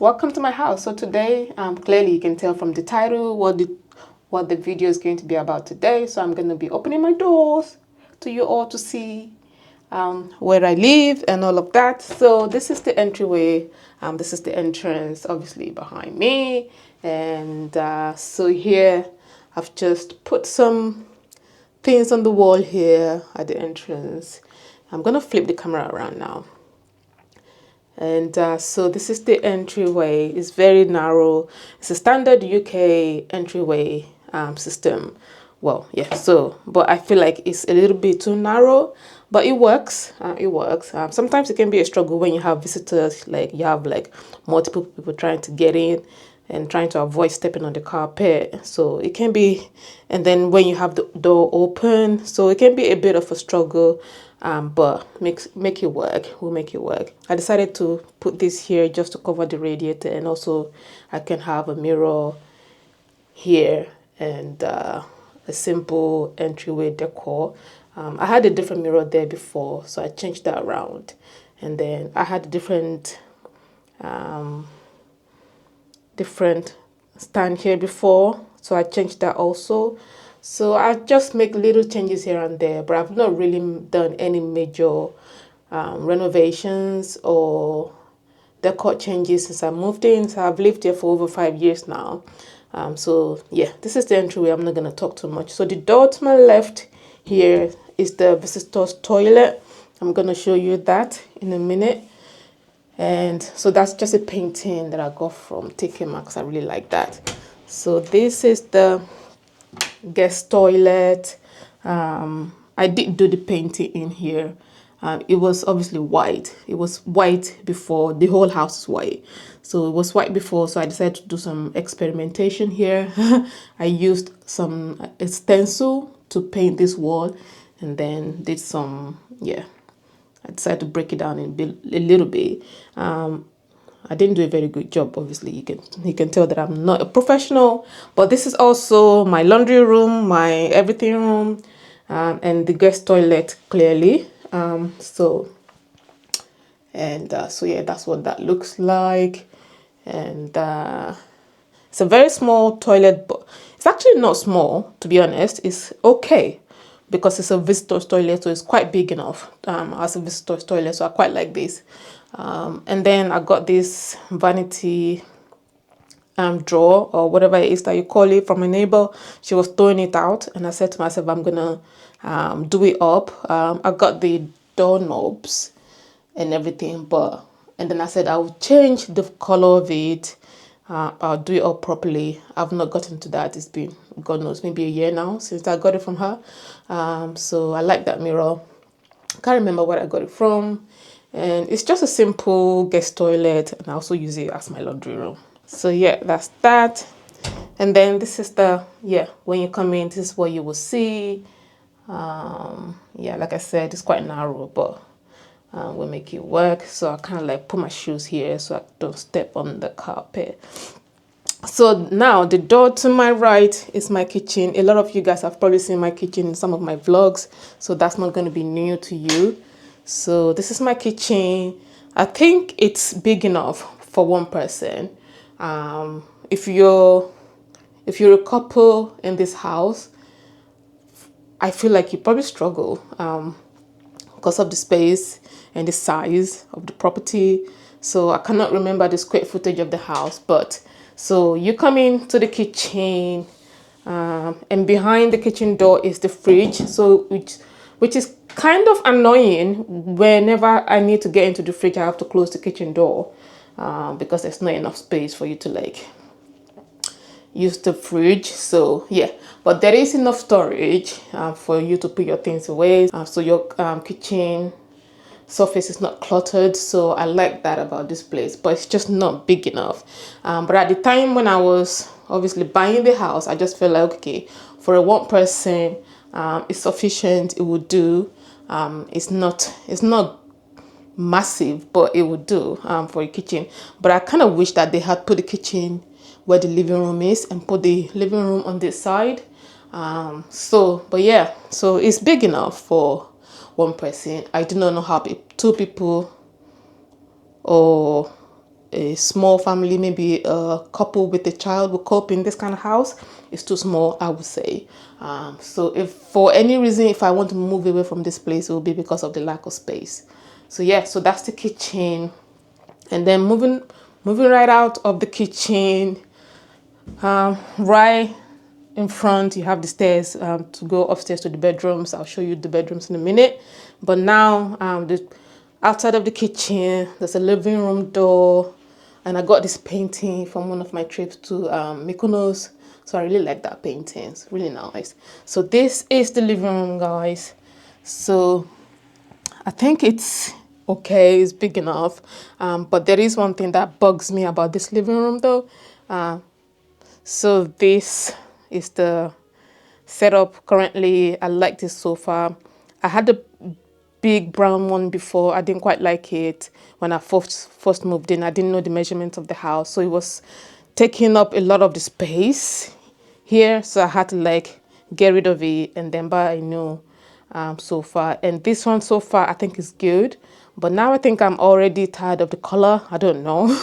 welcome to my house. So today, clearly you can tell from the title what the video is going to be about today. So I'm going to be opening my doors to you all to see where I live and all of that. So this is the entryway. This is the entrance, obviously behind me. And so here I've just put some things on the wall here at the entrance. I'm going to flip the camera around now. And so this is the entryway. It's very narrow. It's a standard UK entryway system. Well, yeah, so, but I feel like it's a little bit too narrow, but it works. It works. Sometimes it can be a struggle when you have visitors, like you have like multiple people trying to get in and trying to avoid stepping on the carpet. So it can be, and then when you have the door open, so it can be a bit of a struggle. But make it work. We'll make it work. I decided to put this here just to cover the radiator, and also I can have a mirror here and a simple entryway decor. I had a different mirror there before, so I changed that around. And then I had a different stand here before, so I changed that also. So I just make little changes here and there, but I've not really done any major renovations or decor changes since I moved in. So I've lived here for over 5 years now. So yeah, this is the entryway. I'm not going to talk too much. So the door to my left here is the visitor's toilet. I'm going to show you that in a minute. And so that's just a painting that I got from TK Maxx. I really like that. So this is the guest toilet. I did do the painting in here. It was obviously white. It was white before. The whole house is white. So it was white before, so I decided to do some experimentation here. I used some stencil to paint this wall, and then did some, yeah, I decided to break it down a little bit. I didn't do a very good job. Obviously, you can tell that I'm not a professional. But this is also my laundry room, my everything room, and the guest toilet clearly. So yeah, that's what that looks like. And it's a very small toilet, but it's actually not small, to be honest. It's okay, because it's a visitor's toilet, so it's quite big enough as a visitor's toilet. So I quite like this. And then I got this vanity drawer, or whatever it is that you call it, from a neighbor. She was throwing it out, and I said to myself, I'm gonna do it up. I got the doorknobs and everything, and then I said I will change the color of it. I'll do it up properly. I've not gotten to that. It's been, God knows, maybe a year now since I got it from her. So I like that mirror. I can't remember where I got it from. And it's just a simple guest toilet, and I also use it as my laundry room. So yeah, that's that. And then this is the, yeah, when you come in, this is what you will see. Yeah, like I said, it's quite narrow, but we'll make it work. So I kind of like put my shoes here so I don't step on the carpet. So now the door to my right is my kitchen. A lot of you guys have probably seen my kitchen in some of my vlogs, so that's not going to be new to you. So this is my kitchen. I think it's big enough for one person. If you're a couple in this house, I feel like you probably struggle because of the space and the size of the property. So I cannot remember the square footage of the house, but so you come into the kitchen, and behind the kitchen door is the fridge. So which is kind of annoying. Whenever I need to get into the fridge, I have to close the kitchen door because there's not enough space for you to like use the fridge. So yeah, but there is enough storage for you to put your things away, so your kitchen surface is not cluttered. So I like that about this place, but it's just not big enough. But at the time when I was obviously buying the house, I just felt like, okay, for a one person, it's sufficient. It would do. It's not massive, but it would do for a kitchen. But I kind of wish that they had put the kitchen where the living room is and put the living room on this side. But yeah, so it's big enough for one person. I do not know how two people or a small family, maybe a couple with a child will cope in this kind of house. It's too small, I would say. So if for any reason, if I want to move away from this place, it will be because of the lack of space. So yeah, so that's the kitchen. And then moving right out of the kitchen, right in front, you have the stairs to go upstairs to the bedrooms. I'll show you the bedrooms in a minute. But now, outside of the kitchen, there's a living room door. And I got this painting from one of my trips to Mykonos. So I really like that painting. It's really nice. So this is the living room, guys. So I think it's okay. It's big enough. But there is one thing that bugs me about this living room, though. So this is the setup currently. I like this sofa. I had the big brown one before. I didn't quite like it when I first moved in. I didn't know the measurements of the house, so it was taking up a lot of the space here. So I had to like get rid of it and then buy a new sofa. And this one so far I think is good, but now I think I'm already tired of the color. I don't know.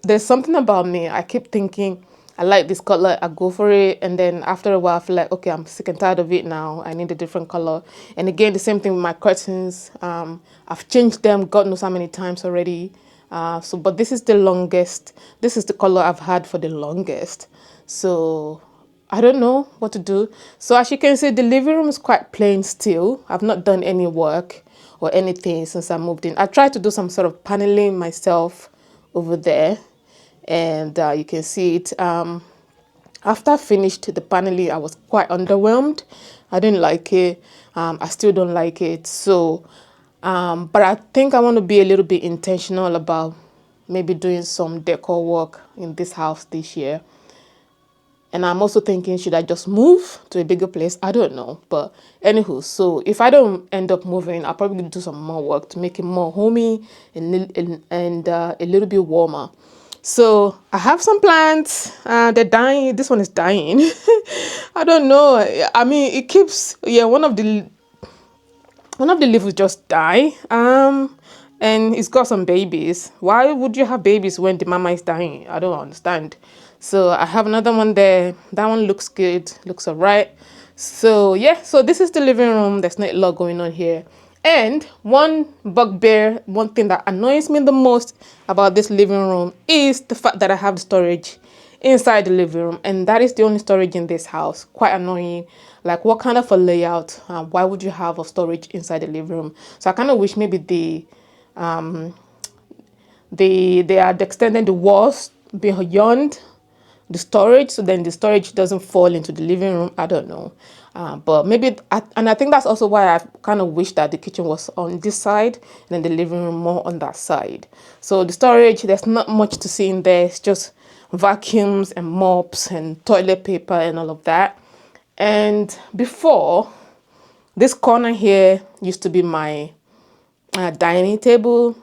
There's something about me. I keep thinking I like this color, I go for it, and then after a while I feel like, okay, I'm sick and tired of it now, I need a different color. And again, the same thing with my curtains. I've changed them God knows how many times already. But this is the longest, this is the color I've had for the longest. So I don't know what to do. So as you can see, the living room is quite plain still. I've not done any work or anything since I moved in. I tried to do some sort of paneling myself over there, and you can see it. After I finished the paneling, I was quite underwhelmed. I didn't like it. I still don't like it. So but I think I want to be a little bit intentional about maybe doing some decor work in this house this year. And I'm also thinking, should I just move to a bigger place? I don't know. But anywho, so if I don't end up moving, I'll probably do some more work to make it more homey and a little bit warmer. So I have some plants. They're dying. This one is dying. I don't know. I mean, it keeps, yeah, one of the leaves will just die. And it's got some babies. Why would you have babies when the mama is dying? I don't understand. So I have another one there. That one looks good, looks all right. So yeah, so this is the living room. There's not a lot going on here. And one bugbear, one thing that annoys me the most about this living room is the fact that I have the storage inside the living room, and that is the only storage in this house. Quite annoying. Like, what kind of a layout? Why would you have a storage inside the living room? So I kind of wish maybe they had extended the walls beyond the storage, so then the storage doesn't fall into the living room. I don't know. But maybe, and I think that's also why I kind of wish that the kitchen was on this side and then the living room more on that side. So the storage, there's not much to see in there. It's just vacuums and mops and toilet paper and all of that. And before, this corner here used to be my dining table.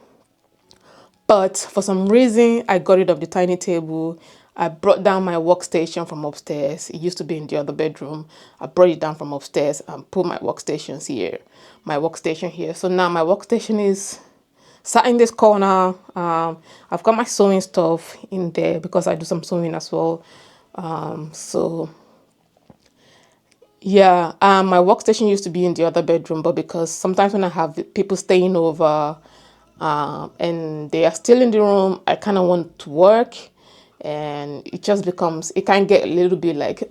But for some reason, I got rid of the tiny table. I brought down my workstation from upstairs. It used to be in the other bedroom. I brought it down from upstairs and put my workstation here. So now my workstation is sat in this corner. I've got my sewing stuff in there because I do some sewing as well. So yeah, my workstation used to be in the other bedroom, but because sometimes when I have people staying over, and they are still in the room, I kind of want to work, and it just becomes, it can get a little bit like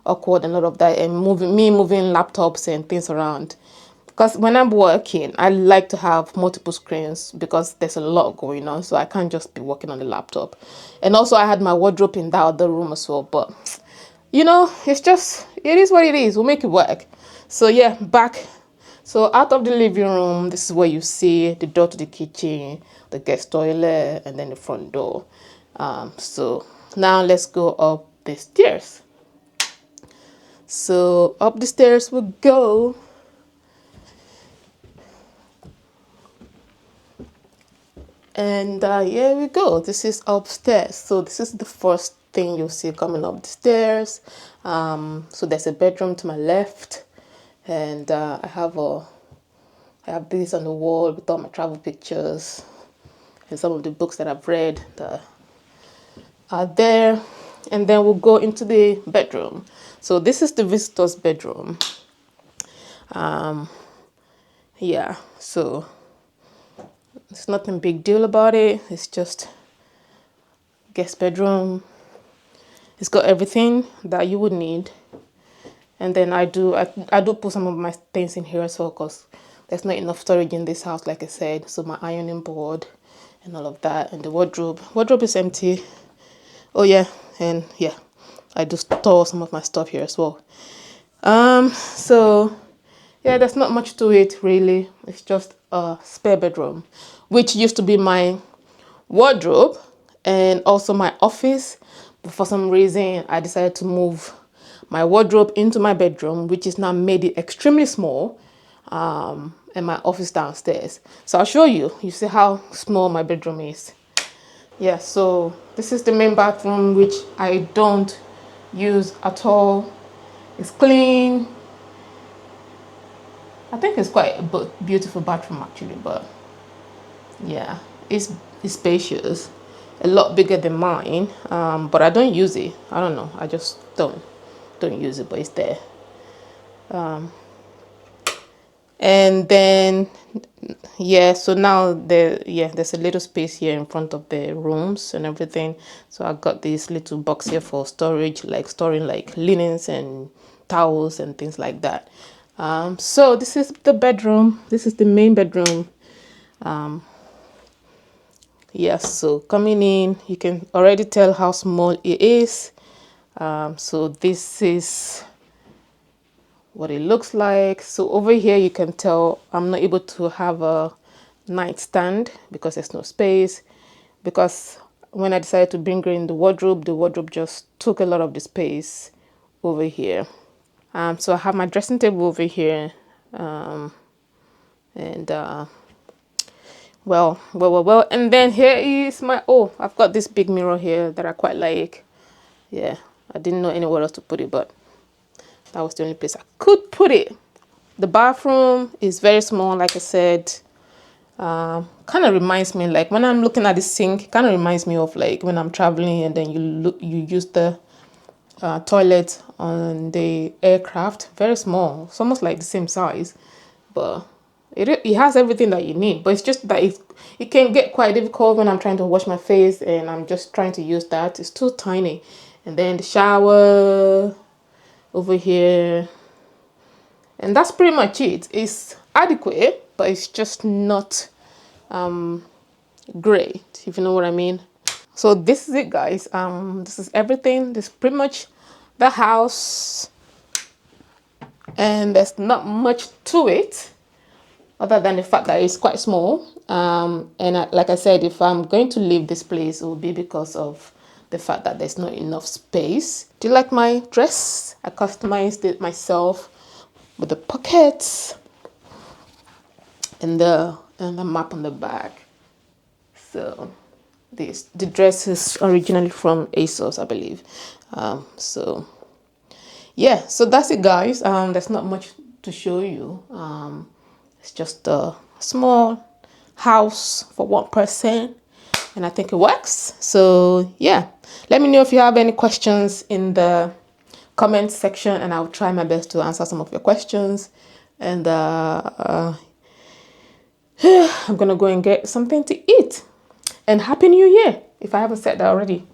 awkward and all of that, and moving laptops and things around. Because when I'm working, I like to have multiple screens because there's a lot going on, so I can't just be working on the laptop. And also I had my wardrobe in that other room as well, but you know, it's just, it is what it is. We'll make it work. So yeah, back. So out of the living room, this is where you see the door to the kitchen, the guest toilet, and then the front door. So now let's go up the stairs. So up the stairs we go. And here we go. This is upstairs. So this is the first thing you'll see coming up the stairs. So there's a bedroom to my left, and I have this on the wall with all my travel pictures. and some of the books that I've read that are there. And then we'll go into the bedroom. So this is the visitor's bedroom. Yeah, so it's nothing big deal about it. It's just guest bedroom. It's got everything that you would need. And then I do put some of my things in here as well, because there's not enough storage in this house, like I said. So my ironing board and all of that, and the wardrobe is empty. Oh yeah, and yeah, I do store some of my stuff here as well. So yeah, there's not much to it really. It's just a spare bedroom, which used to be my wardrobe and also my office. But for some reason, I decided to move my wardrobe into my bedroom, which is now made it extremely small, and my office downstairs. So I'll show you. You see how small my bedroom is. Yeah, so this is the main bathroom, which I don't use at all. It's clean. I think it's quite a beautiful bathroom actually, but yeah, it's spacious, a lot bigger than mine. But I don't use it. I don't know. I just don't use it, but it's there. And then yeah, so now there's a little space here in front of the rooms and everything. So I got this little box here for storage, like storing like linens and towels and things like that. So this is the bedroom. This is the main bedroom. Yes, so coming in, you can already tell how small it is. So this is what it looks like. So over here, you can tell I'm not able to have a nightstand because there's no space. Because when I decided to bring in the wardrobe just took a lot of the space over here. So I have my dressing table over here. And well, and then here is my, oh, I've got this big mirror here that I quite like. Yeah, I didn't know anywhere else to put it, but that was the only place I could put it. The bathroom is very small, like I said. Kind of reminds me, like when I'm looking at the sink, kind of reminds me of like when I'm traveling and then you use the toilet on the aircraft. Very small, it's almost like the same size, but it has everything that you need. But it's just that it can get quite difficult when I'm trying to wash my face and I'm just trying to use that. It's too tiny. And then the shower over here, and that's pretty much it. It's adequate, but it's just not great, if you know what I mean. So this is it, guys. This is everything. This is pretty much the house, and there's not much to it other than the fact that it's quite small. Like I said, if I'm going to leave this place, it will be because of the fact that there's not enough space. Do you like my dress? I customized it myself with the pockets and the map on the back. So the dress is originally from ASOS, I believe. So yeah, so that's it, guys. There's not much to show you. It's just a small house for one person, and I think it works. So yeah, let me know if you have any questions in the comment section, and I'll try my best to answer some of your questions. And I'm gonna go and get something to eat. And Happy New Year, if I haven't said that already.